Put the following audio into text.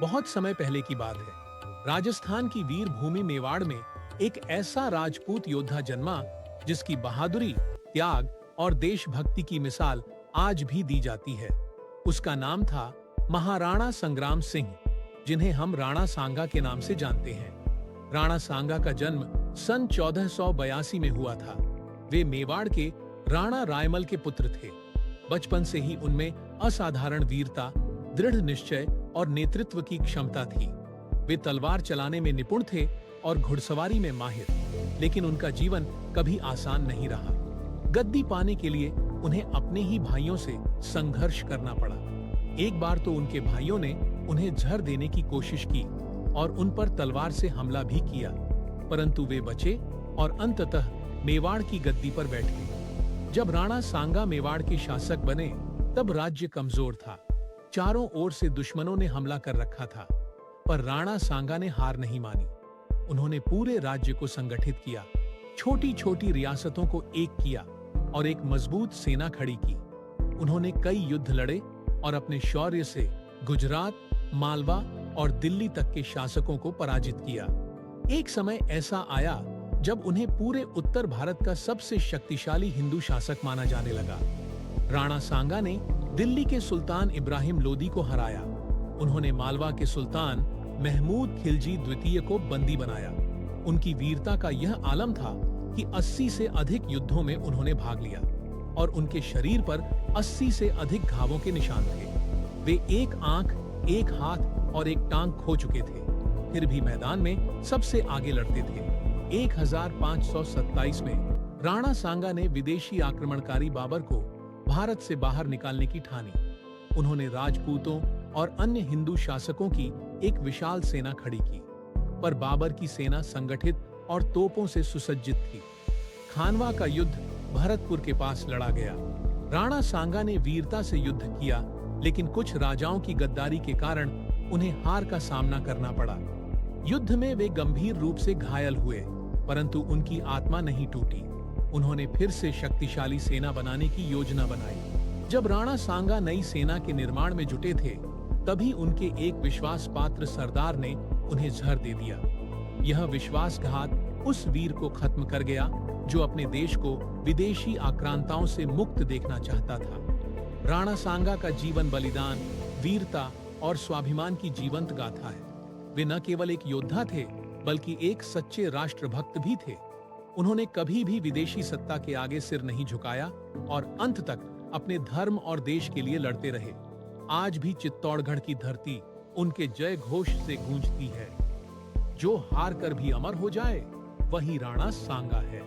बहुत समय पहले की बात है। राजस्थान की वीर भूमि मेवाड़ में एक ऐसा राजपूत योद्धा जन्मा जिसकी बहादुरी, त्याग और देशभक्ति की मिसाल आज भी दी जाती है। उसका नाम था महाराणा संग्राम सिंह, जिन्हें हम राणा सांगा के नाम से जानते हैं। राणा सांगा का जन्म सन 1482 में हुआ था। वे मेवाड़ के राणा रायमल के पुत्र थे। बचपन से ही उनमें असाधारण वीरता, दृढ़ निश्चय और नेतृत्व की क्षमता थी। वे तलवार चलाने में निपुण थे और घुड़सवारी में माहिर, लेकिन उनका जीवन कभी आसान नहीं रहा। गद्दी पाने के लिए उन्हें अपने ही भाइयों से संघर्ष करना पड़ा। एक बार तो उनके भाइयों ने उन्हें जहर देने की कोशिश की और उन पर तलवार से हमला भी किया, परंतु वे बचे और अंततः मेवाड़ की गद्दी पर बैठ गए। जब राणा सांगा मेवाड़ के शासक बने, तब राज्य कमजोर था। चारों ओर से दुश्मनों ने हमला कर रखा था, पर राणा सांगा ने हार नहीं मानी। उन्होंने पूरे राज्य को संगठित किया, छोटी छोटी रियासतों को एक किया और एक मजबूत सेना खड़ी की। उन्होंने कई युद्ध लड़े और अपने शौर्य से गुजरात, मालवा और दिल्ली तक के शासकों को पराजित किया। एक समय ऐसा आया जब उन्हें पूरे उत्तर भारत का सबसे शक्तिशाली हिंदू शासक माना जाने लगा। राणा सांगा ने दिल्ली के सुल्तान इब्राहिम लोदी को हराया। उन्होंने मालवा के सुल्तान महमूद खिलजी द्वितीय को बंदी बनाया। उनकी वीरता का यह आलम था कि 80 से अधिक युद्धों में उन्होंने भाग लिया और उनके शरीर पर 80 से अधिक घावों के निशान थे। वे एक आंख, एक हाथ और एक टांग खो चुके थे, फिर भी मैदान में सबसे आगे लड़ते थे। 1527 में राणा सांगा ने विदेशी आक्रमणकारी बाबर को भारत से बाहर निकालने की ठानी। उन्होंने राजपूतों और अन्य हिंदू शासकों की एक विशाल सेना खड़ी की, पर बाबर की सेना संगठित और तोपों से सुसज्जित थी। खानवा का युद्ध भरतपुर के पास लड़ा गया। राणा सांगा ने वीरता से युद्ध किया, लेकिन कुछ राजाओं की गद्दारी के कारण उन्हें हार का सामना करना पड़ा। युद्ध में वे गंभीर रूप से घायल हुए, परंतु उनकी आत्मा नहीं टूटी। उन्होंने फिर से शक्तिशाली सेना बनाने की योजना बनाई। जब राणा सांगा नई सेना के निर्माण में जुटे थे, तभी उनके एक विश्वास पात्र सरदार ने उन्हें जहर दे दिया। यह विश्वासघात उस वीर को खत्म कर गया जो अपने देश को विदेशी आक्रांताओं से मुक्त देखना चाहता था। राणा सांगा का जीवन बलिदान, वीरता और स्वाभिमान की जीवंत गाथा है। वे न केवल एक योद्धा थे, बल्कि एक सच्चे राष्ट्रभक्त भी थे। उन्होंने कभी भी विदेशी सत्ता के आगे सिर नहीं झुकाया और अंत तक अपने धर्म और देश के लिए लड़ते रहे। आज भी चित्तौड़गढ़ की धरती उनके जय घोष से गूंजती है। जो हार कर भी अमर हो जाए, वही राणा सांगा है।